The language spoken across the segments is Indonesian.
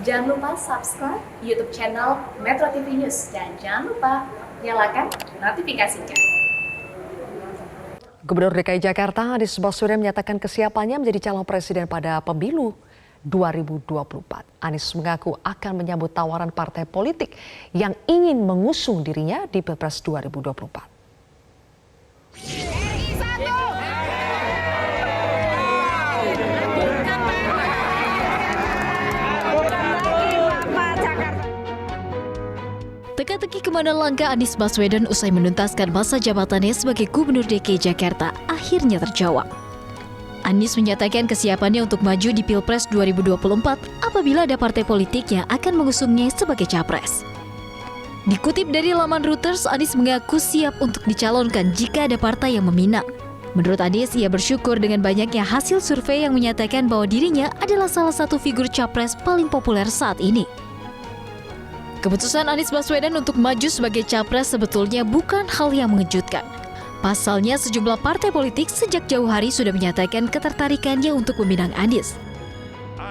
Jangan lupa subscribe YouTube channel Metro TV News dan jangan lupa nyalakan notifikasinya. Gubernur DKI Jakarta Anies Baswedan menyatakan kesiapannya menjadi calon presiden pada pemilu 2024. Anies mengaku akan menyambut tawaran partai politik yang ingin mengusung dirinya di Pilpres 2024. Teka-teki kemana langkah Anies Baswedan usai menuntaskan masa jabatannya sebagai Gubernur DKI Jakarta akhirnya terjawab. Anies menyatakan kesiapannya untuk maju di Pilpres 2024 apabila ada partai politik yang akan mengusungnya sebagai capres. Dikutip dari laman Reuters, Anies mengaku siap untuk dicalonkan jika ada partai yang meminang. Menurut Anies, ia bersyukur dengan banyaknya hasil survei yang menyatakan bahwa dirinya adalah salah satu figur capres paling populer saat ini. Keputusan Anies Baswedan untuk maju sebagai capres sebetulnya bukan hal yang mengejutkan. Pasalnya, sejumlah partai politik sejak jauh hari sudah menyatakan ketertarikannya untuk meminang Anies.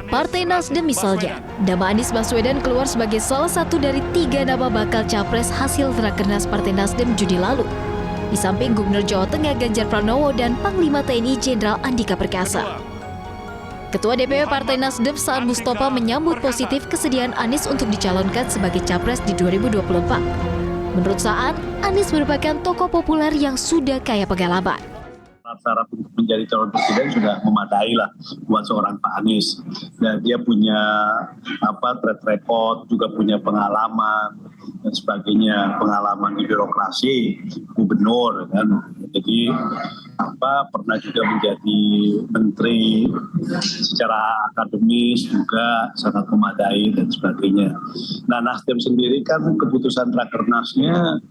Partai Nasdem misalnya, nama Anies Baswedan keluar sebagai salah satu dari 3 nama bakal capres hasil Rakernas Partai Nasdem Juni lalu. Di samping Gubernur Jawa Tengah Ganjar Pranowo dan Panglima TNI Jenderal Andika Perkasa. Ketua DPP Partai Nasdem Saan Mustafa menyambut positif kesediaan Anies untuk dicalonkan sebagai capres di 2024. Menurut Saan, Anies merupakan tokoh populer yang sudah kaya pengalaman. Syarat untuk menjadi calon presiden sudah memadai lah buat seorang Pak Anies. Dan dia punya track record, juga punya pengalaman dan sebagainya, pengalaman di birokrasi, gubernur kan. Jadi pernah juga menjadi menteri secara akademis juga sangat memadai dan sebagainya. Nah, Nasdem sendiri kan keputusan Rakernasnya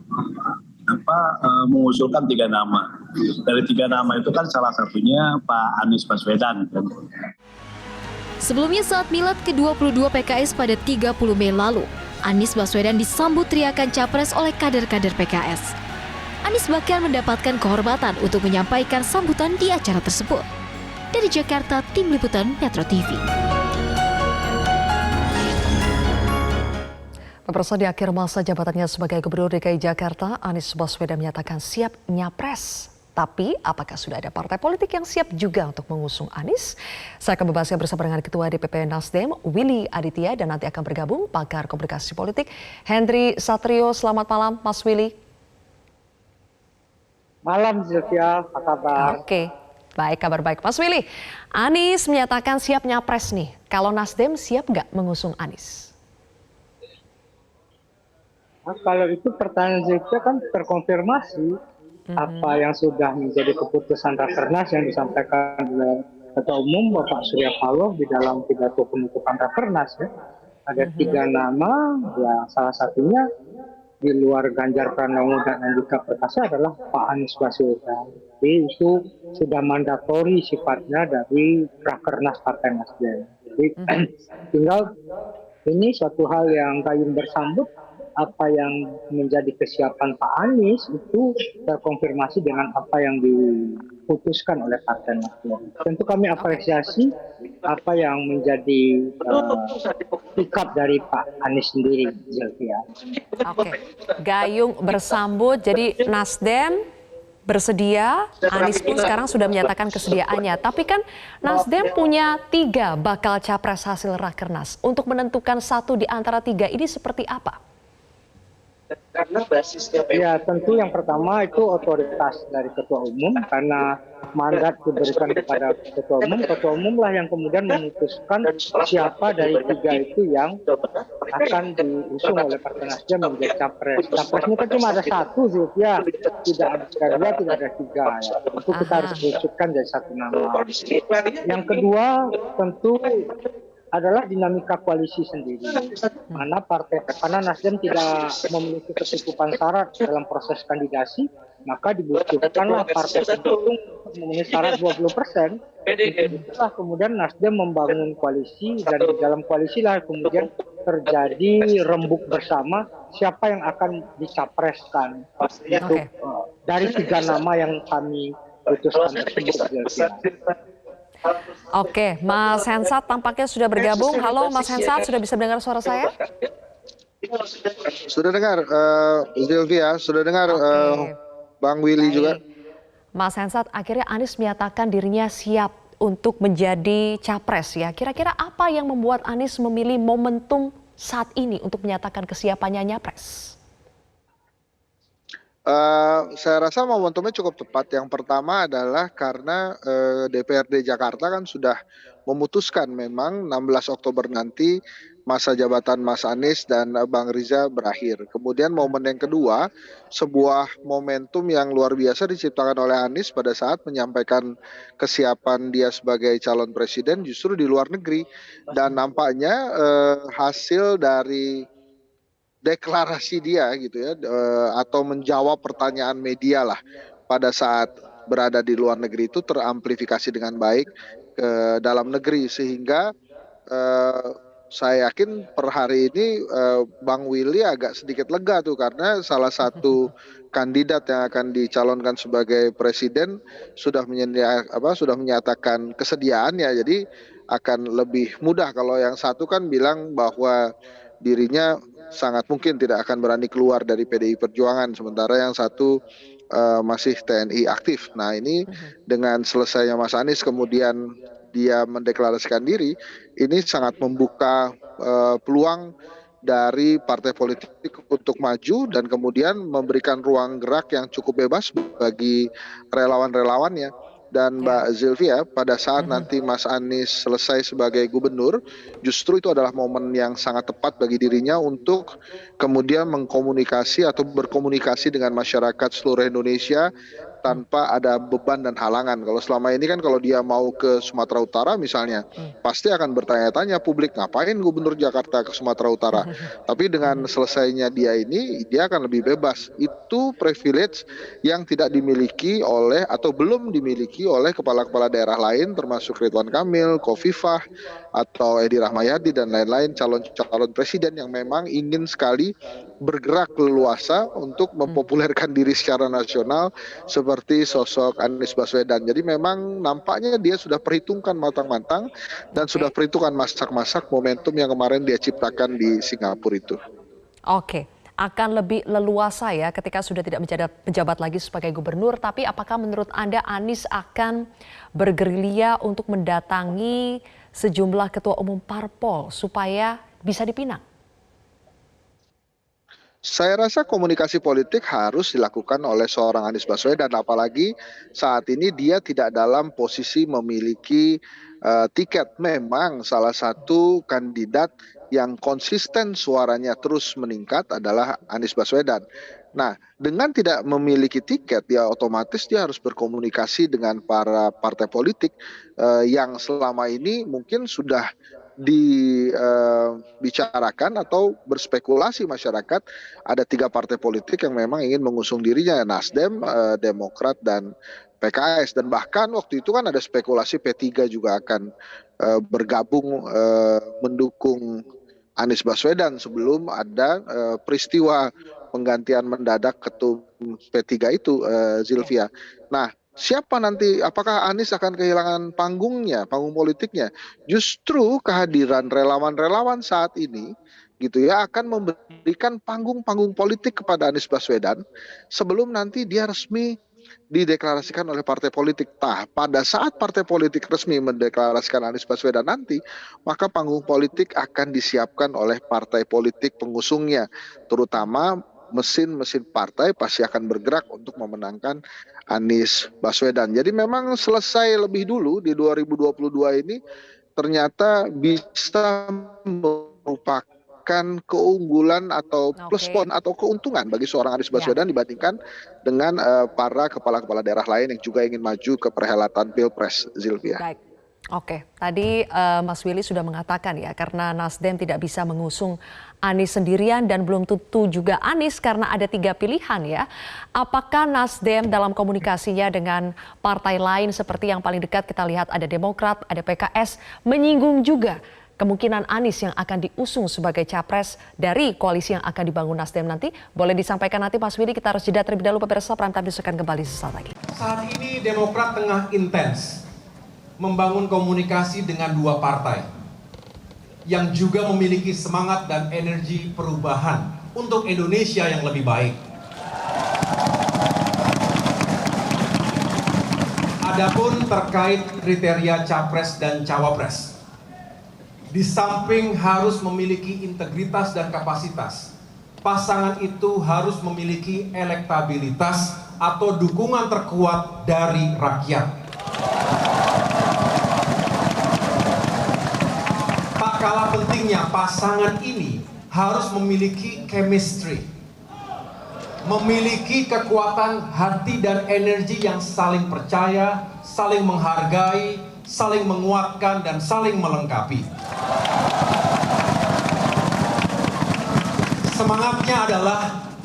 mengusulkan 3 nama. Dari 3 nama itu kan salah satunya Pak Anies Baswedan. Sebelumnya saat milad ke-22 PKS pada 30 Mei lalu, Anies Baswedan disambut teriakan capres oleh kader-kader PKS. Anies bahkan mendapatkan kehormatan untuk menyampaikan sambutan di acara tersebut. Dari Jakarta, Tim Liputan Metro TV. Pemirsa, di akhir masa jabatannya sebagai Gubernur DKI Jakarta, Anies Baswedan menyatakan siap nyapres. Tapi apakah sudah ada partai politik yang siap juga untuk mengusung Anies? Saya akan membahasnya bersama dengan Ketua DPP Nasdem, Willy Aditya, dan nanti akan bergabung pakar komunikasi politik, Hendry Satrio. Selamat malam, Mas Willy. Malam, Sylvia. Apa kabar? Oke, baik, kabar baik. Mas Willy, Anies menyatakan siap nyapres nih. Kalau Nasdem siap nggak mengusung Anies? Nah, kalau itu pertanyaan Sylvia kan terkonfirmasi apa yang sudah menjadi keputusan Rakernas yang disampaikan oleh Ketua Umum Bapak Surya Paloh di dalam pidato penutupan Rakernas. Ya. Ada 3 nama, ya salah satunya di luar Ganjar Pranowo dan Andika Perkasa adalah Pak Anies Baswedan. Jadi itu sudah mandatori sifatnya dari Rakernas Partai Nasdem. Jadi tinggal ini suatu hal yang kayun bersambut. Apa yang menjadi kesiapan Pak Anies itu terkonfirmasi dengan apa yang diputuskan oleh Partai Nasdem. Tentu kami apresiasi apa yang menjadi sikap dari Pak Anies sendiri, Sylvia. Oke, gayung bersambut. Jadi Nasdem bersedia, Anies pun sekarang sudah menyatakan kesediaannya. Tapi kan Nasdem punya 3 bakal capres hasil Rakernas. Untuk menentukan satu di antara 3 ini seperti apa? Karena basisnya ya tentu yang pertama itu otoritas dari Ketua Umum, karena mandat diberikan kepada Ketua Umum lah yang kemudian memutuskan siapa dari 3 itu yang akan diusung oleh Partai Nasdem menjadi capres. Capresnya kan cuma ada 1, Sylvia, tidak ada 2, tidak ada 3 ya. Itu kita harus merucutkan dari 1 nama. Yang kedua tentu adalah dinamika koalisi sendiri. Karena Nasdem tidak memiliki kecukupan syarat dalam proses kandidasi, maka dibutuhkanlah partai pendukung memenuhi syarat 20%. Itulah kemudian Nasdem membangun koalisi, dan di dalam koalisi lah kemudian terjadi rembuk bersama siapa yang akan dicapreskan. Itu dari 3 nama yang kami putuskan tersebut. Oke, Mas Hensat tampaknya sudah bergabung. Halo Mas Hensat, sudah bisa mendengar suara saya? Sudah dengar, Zilvia, sudah dengar Oke, Bang Willy juga. baik. Mas Hensat, akhirnya Anies menyatakan dirinya siap untuk menjadi capres ya. Kira-kira apa yang membuat Anies memilih momentum saat ini untuk menyatakan kesiapannya nyapres? Saya rasa momentumnya cukup tepat. Yang pertama adalah karena DPRD Jakarta kan sudah memutuskan memang 16 Oktober nanti masa jabatan Mas Anies dan Bang Riza berakhir. Kemudian momen yang kedua, sebuah momentum yang luar biasa diciptakan oleh Anies pada saat menyampaikan kesiapan dia sebagai calon presiden justru di luar negeri. Dan nampaknya hasil dari deklarasi dia gitu ya, atau menjawab pertanyaan media lah pada saat berada di luar negeri itu teramplifikasi dengan baik ke dalam negeri, sehingga saya yakin per hari ini Bang Willy agak sedikit lega tuh, karena salah satu kandidat yang akan dicalonkan sebagai presiden sudah menyatakan kesediaannya, jadi akan lebih mudah. Kalau yang satu kan bilang bahwa dirinya sangat mungkin tidak akan berani keluar dari PDI Perjuangan, sementara yang satu masih TNI aktif. Nah ini dengan selesainya Mas Anies kemudian dia mendeklarasikan diri, ini sangat membuka peluang dari partai politik untuk maju dan kemudian memberikan ruang gerak yang cukup bebas bagi relawan-relawannya. Dan Mbak Zilvia, pada saat nanti Mas Anies selesai sebagai gubernur, justru itu adalah momen yang sangat tepat bagi dirinya untuk kemudian mengkomunikasi atau berkomunikasi dengan masyarakat seluruh Indonesia tanpa ada beban dan halangan. Kalau selama ini kan kalau dia mau ke Sumatera Utara misalnya, pasti akan bertanya-tanya publik, ngapain gubernur Jakarta ke Sumatera Utara. Tapi dengan selesainya dia ini, dia akan lebih bebas. Itu privilege yang tidak dimiliki oleh atau belum dimiliki oleh kepala-kepala daerah lain, termasuk Ridwan Kamil, Khofifah, atau Edi Rahmayadi dan lain-lain calon-calon presiden yang memang ingin sekali bergerak leluasa untuk mempopulerkan diri secara nasional seperti sosok Anies Baswedan. Jadi memang nampaknya dia sudah perhitungkan matang-matang dan sudah perhitungkan masak-masak momentum yang kemarin dia ciptakan di Singapura itu. Oke, akan lebih leluasa ya ketika sudah tidak menjabat lagi sebagai gubernur. Tapi apakah menurut Anda Anies akan bergerilya untuk mendatangi sejumlah ketua umum parpol supaya bisa dipinang? Saya rasa komunikasi politik harus dilakukan oleh seorang Anies Baswedan, apalagi saat ini dia tidak dalam posisi memiliki tiket. Memang salah satu kandidat yang konsisten suaranya terus meningkat adalah Anies Baswedan. Nah, dengan tidak memiliki tiket, ya otomatis dia harus berkomunikasi dengan para partai politik yang selama ini mungkin sudah dibicarakan atau berspekulasi masyarakat. Ada 3 partai politik yang memang ingin mengusung dirinya, Nasdem, Demokrat, dan PKS. Dan bahkan waktu itu kan ada spekulasi P3 juga akan bergabung mendukung Anies Baswedan sebelum ada peristiwa penggantian mendadak ketum P3 itu, Zilvia. Nah, siapa nanti, apakah Anies akan kehilangan panggungnya, panggung politiknya? Justru kehadiran relawan-relawan saat ini gitu ya akan memberikan panggung-panggung politik kepada Anies Baswedan sebelum nanti dia resmi dideklarasikan oleh partai politik. Nah, pada saat partai politik resmi mendeklarasikan Anies Baswedan nanti, maka panggung politik akan disiapkan oleh partai politik pengusungnya, terutama mesin-mesin partai pasti akan bergerak untuk memenangkan Anies Baswedan. Jadi memang selesai lebih dulu di 2022 ini ternyata bisa merupakan keunggulan atau plus point atau keuntungan bagi seorang Anies Baswedan dibandingkan dengan para kepala-kepala daerah lain yang juga ingin maju ke perhelatan Pilpres, Zilvia. Baik. Oke, tadi Mas Willy sudah mengatakan ya, karena Nasdem tidak bisa mengusung Anies sendirian dan belum tentu juga Anies karena ada 3 pilihan ya. Apakah Nasdem dalam komunikasinya dengan partai lain seperti yang paling dekat kita lihat ada Demokrat, ada PKS, menyinggung juga kemungkinan Anies yang akan diusung sebagai capres dari koalisi yang akan dibangun Nasdem nanti? Boleh disampaikan nanti Mas Willy, kita harus jeda terlebih dahulu pemirsa, Prime Time akan kembali sesaat lagi. Saat ini Demokrat tengah intens membangun komunikasi dengan dua partai yang juga memiliki semangat dan energi perubahan untuk Indonesia yang lebih baik. Adapun terkait kriteria capres dan cawapres, di samping harus memiliki integritas dan kapasitas, pasangan itu harus memiliki elektabilitas atau dukungan terkuat dari rakyat. Tak kalah pentingnya, pasangan ini harus memiliki chemistry, memiliki kekuatan hati dan energi yang saling percaya, saling menghargai, saling menguatkan, dan saling melengkapi. Semangatnya adalah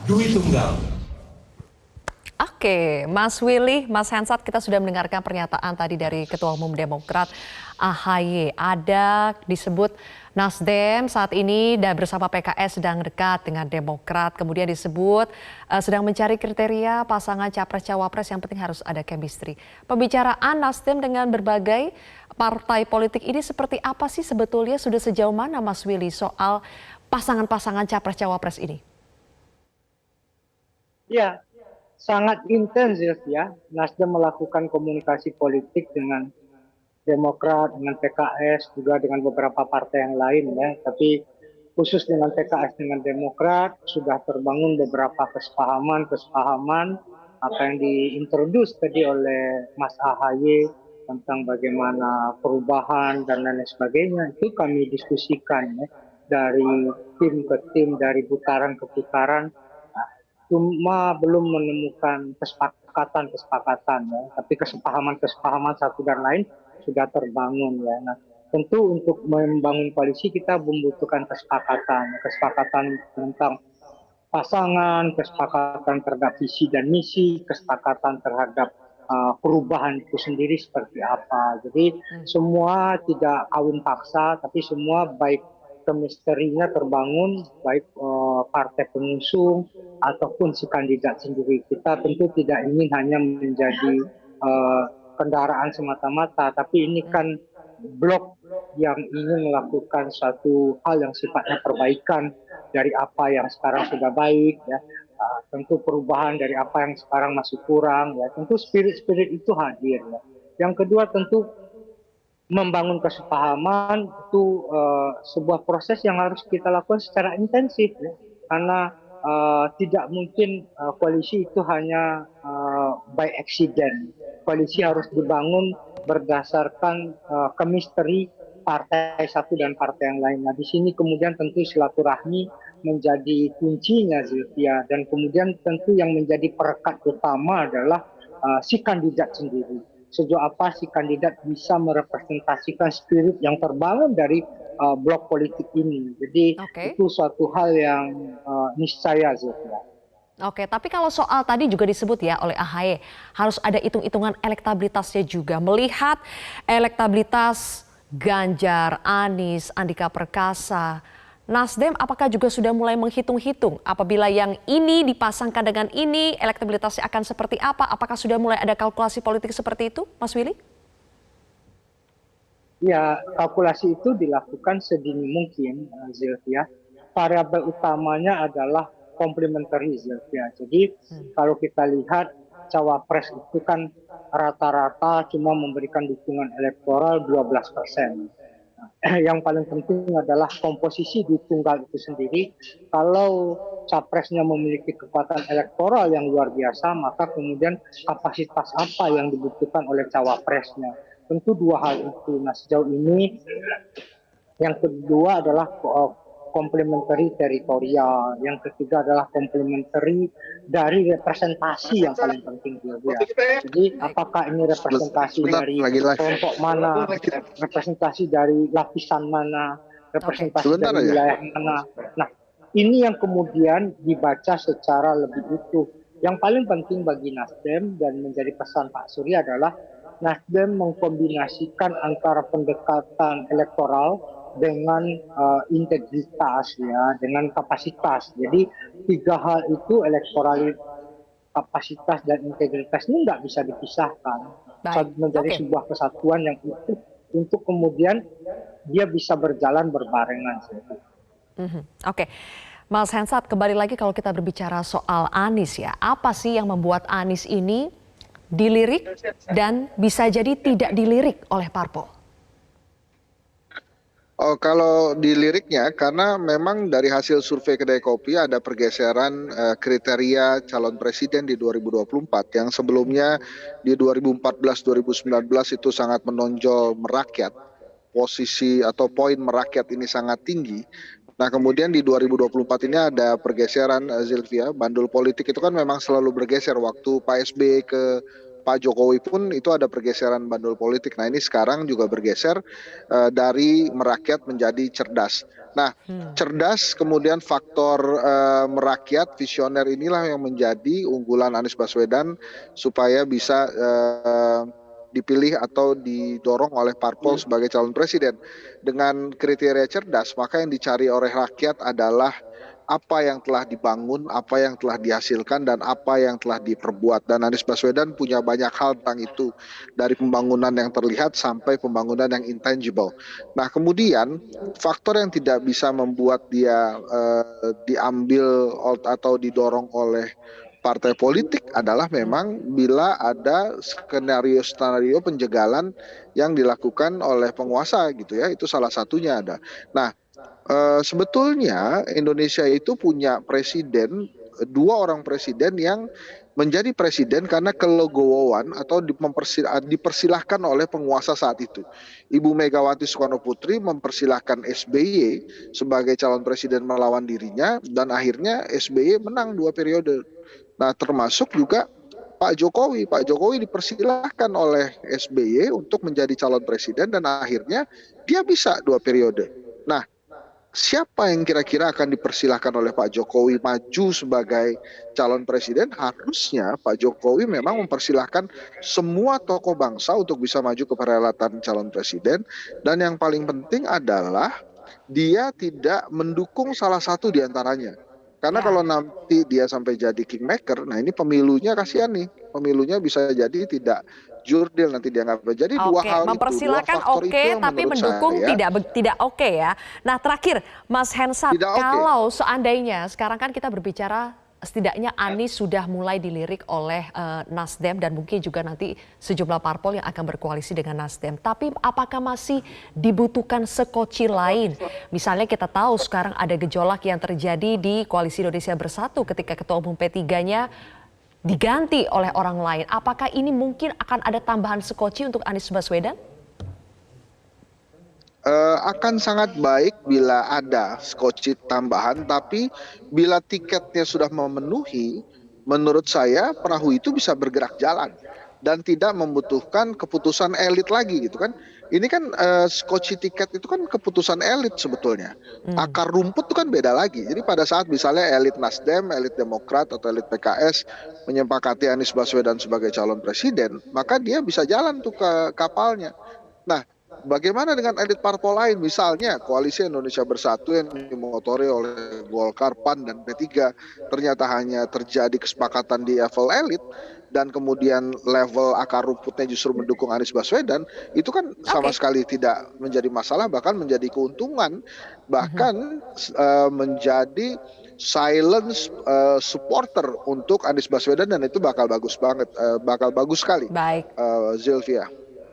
duit tunggal. Oke, Mas Willy, Mas Hensat, kita sudah mendengarkan pernyataan tadi dari Ketua Umum Demokrat AHY. Ada disebut Nasdem saat ini dan bersama PKS sedang dekat dengan Demokrat. Kemudian disebut sedang mencari kriteria pasangan capres-cawapres, yang penting harus ada chemistry. Pembicaraan Nasdem dengan berbagai partai politik ini seperti apa sih sebetulnya, sudah sejauh mana Mas Willy soal pasangan-pasangan capres-cawapres ini? Ya, sangat intens ya. Nasdem melakukan komunikasi politik dengan Demokrat, dengan PKS, juga dengan beberapa partai yang lain ya. Tapi khusus dengan PKS, dengan Demokrat sudah terbangun beberapa kesepahaman apa yang diintroduce tadi oleh Mas AHY tentang bagaimana perubahan dan lain sebagainya. Itu kami diskusikan ya, dari tim ke tim, dari putaran ke putaran. Cuma belum menemukan kesepakatan ya, tapi kesepahaman satu dan lain sudah terbangun ya. Nah, tentu untuk membangun koalisi kita membutuhkan kesepakatan tentang pasangan, kesepakatan terhadap visi dan misi, kesepakatan terhadap perubahan itu sendiri seperti apa. Jadi semua tidak kawin paksa, tapi semua baik chemistry-nya terbangun, baik partai pengusung ataupun si kandidat sendiri. Kita tentu tidak ingin hanya menjadi kendaraan semata-mata, tapi ini kan blok yang ingin melakukan suatu hal yang sifatnya perbaikan dari apa yang sekarang sudah baik ya. Tentu perubahan dari apa yang sekarang masih kurang ya. Tentu spirit itu hadir ya. Yang kedua tentu membangun kesepahaman itu sebuah proses yang harus kita lakukan secara intensif ya. Karena tidak mungkin koalisi itu hanya by accident. Koalisi harus dibangun berdasarkan chemistry partai satu dan partai yang lain. Nah, di sini kemudian tentu silaturahmi menjadi kuncinya, Zilvia, dan kemudian tentu yang menjadi perekat utama adalah si kandidat sendiri. Sejauh apa si kandidat bisa merepresentasikan spirit yang terbangun dari blok politik ini. Jadi itu suatu hal yang niscaya, Zilvia. Oke, tapi kalau soal tadi juga disebut ya oleh AHY, harus ada hitung-hitungan elektabilitasnya juga. Melihat elektabilitas Ganjar, Anies, Andika Perkasa, Nasdem apakah juga sudah mulai menghitung-hitung apabila yang ini dipasangkan dengan ini elektabilitasnya akan seperti apa? Apakah sudah mulai ada kalkulasi politik seperti itu, Mas Willy? Ya, kalkulasi itu dilakukan sedini mungkin, Zilvia. Variabel utamanya adalah komplementari, Zilvia. Jadi kalau kita lihat cawapres itu kan rata-rata cuma memberikan dukungan elektoral 12%. Yang paling penting adalah komposisi di tunggal itu sendiri. Kalau capresnya memiliki kekuatan elektoral yang luar biasa, maka kemudian kapasitas apa yang dibutuhkan oleh cawapresnya. Tentu dua hal itu. Nah, sejauh ini yang kedua adalah komplementari teritorial, yang ketiga adalah komplementari dari representasi yang paling penting juga. Jadi apakah ini representasi dari kelompok mana, representasi dari lapisan mana, representasi dari wilayah mana. Nah, ini yang kemudian dibaca secara lebih utuh. Yang paling penting bagi Nasdem dan menjadi pesan Pak Surya adalah Nasdem mengkombinasikan antara pendekatan elektoral dengan integritas ya, dengan kapasitas. Jadi tiga hal itu, elektoral, kapasitas dan integritas, ini nggak bisa dipisahkan. menjadi Oke. sebuah kesatuan yang utuh untuk kemudian dia bisa berjalan berbarengan. Oke, Mas Hensat, kembali lagi kalau kita berbicara soal Anies ya, apa sih yang membuat Anies ini dilirik dan bisa jadi tidak dilirik oleh parpol? Oh, kalau di liriknya, karena memang dari hasil survei Kedai Kopi ada pergeseran kriteria calon presiden di 2024 yang sebelumnya di 2014-2019 itu sangat menonjol merakyat, posisi atau poin merakyat ini sangat tinggi. Nah, kemudian di 2024 ini ada pergeseran, Zilvia, bandul politik itu kan memang selalu bergeser. Waktu Pak SBY ke Pak Jokowi pun itu ada pergeseran bandul politik. Nah, ini sekarang juga bergeser dari merakyat menjadi cerdas. Nah, cerdas kemudian faktor merakyat, visioner inilah yang menjadi unggulan Anies Baswedan supaya bisa dipilih atau didorong oleh parpol sebagai calon presiden. Dengan kriteria cerdas, maka yang dicari oleh rakyat adalah apa yang telah dibangun, apa yang telah dihasilkan, dan apa yang telah diperbuat. Dan Anies Baswedan punya banyak hal tentang itu, dari pembangunan yang terlihat sampai pembangunan yang intangible. Nah, kemudian faktor yang tidak bisa membuat dia diambil atau didorong oleh partai politik adalah memang bila ada skenario penjagalan yang dilakukan oleh penguasa gitu ya, itu salah satunya ada. Nah, sebetulnya Indonesia itu punya presiden, 2 orang presiden yang menjadi presiden karena kelegowoan atau dipersilahkan oleh penguasa saat itu. Ibu Megawati Soekarno Putri mempersilahkan SBY sebagai calon presiden melawan dirinya, dan akhirnya SBY menang 2 periode. Nah, termasuk juga Pak Jokowi. Pak Jokowi dipersilahkan oleh SBY untuk menjadi calon presiden dan akhirnya dia bisa 2 periode. Nah, siapa yang kira-kira akan dipersilahkan oleh Pak Jokowi maju sebagai calon presiden? Harusnya Pak Jokowi memang mempersilahkan semua tokoh bangsa untuk bisa maju ke perhelatan calon presiden. Dan yang paling penting adalah dia tidak mendukung salah satu di antaranya. Karena kalau nanti dia sampai jadi kingmaker, nah ini pemilunya kasihan nih. Pemilunya bisa jadi tidak jurdil, nanti dia nggak. Jadi dua hal itu, mempersilahkan dua faktor itu yang tapi menurut mendukung saya, tidak oke ya. Nah, terakhir Mas Hensat, Tidak oke. kalau seandainya sekarang kan kita berbicara setidaknya Anies sudah mulai dilirik oleh Nasdem dan mungkin juga nanti sejumlah parpol yang akan berkoalisi dengan Nasdem. Tapi apakah masih dibutuhkan sekoci lain? Misalnya kita tahu sekarang ada gejolak yang terjadi di Koalisi Indonesia Bersatu ketika Ketua Umum P3-nya diganti oleh orang lain. Apakah ini mungkin akan ada tambahan sekoci untuk Anies Baswedan? Akan sangat baik bila ada skoci tambahan, tapi bila tiketnya sudah memenuhi, menurut saya perahu itu bisa bergerak jalan dan tidak membutuhkan keputusan elit lagi gitu kan. Ini kan skoci tiket itu kan keputusan elit sebetulnya. Akar rumput itu kan beda lagi. Jadi pada saat misalnya elit Nasdem, elit Demokrat atau elit PKS menyepakati Anies Baswedan sebagai calon presiden, maka dia bisa jalan tuh ke kapalnya. Nah, bagaimana dengan elit parpol lain? Misalnya Koalisi Indonesia Bersatu yang dimotori oleh Golkar, PAN, dan P3 ternyata hanya terjadi kesepakatan di level elit dan kemudian level akar rumputnya justru mendukung Anies Baswedan, itu kan sama sekali tidak menjadi masalah, bahkan menjadi keuntungan, bahkan menjadi silence supporter untuk Anies Baswedan, dan itu bakal bagus banget, bakal bagus sekali. Baik. Zilvia.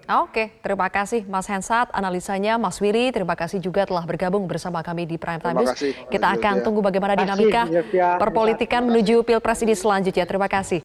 Oke, terima kasih Mas Hensat analisanya. Mas Wiri, terima kasih juga telah bergabung bersama kami di Prime Time News. Kita akan tunggu bagaimana dinamika perpolitikan menuju Pilpres ini selanjutnya. Terima kasih.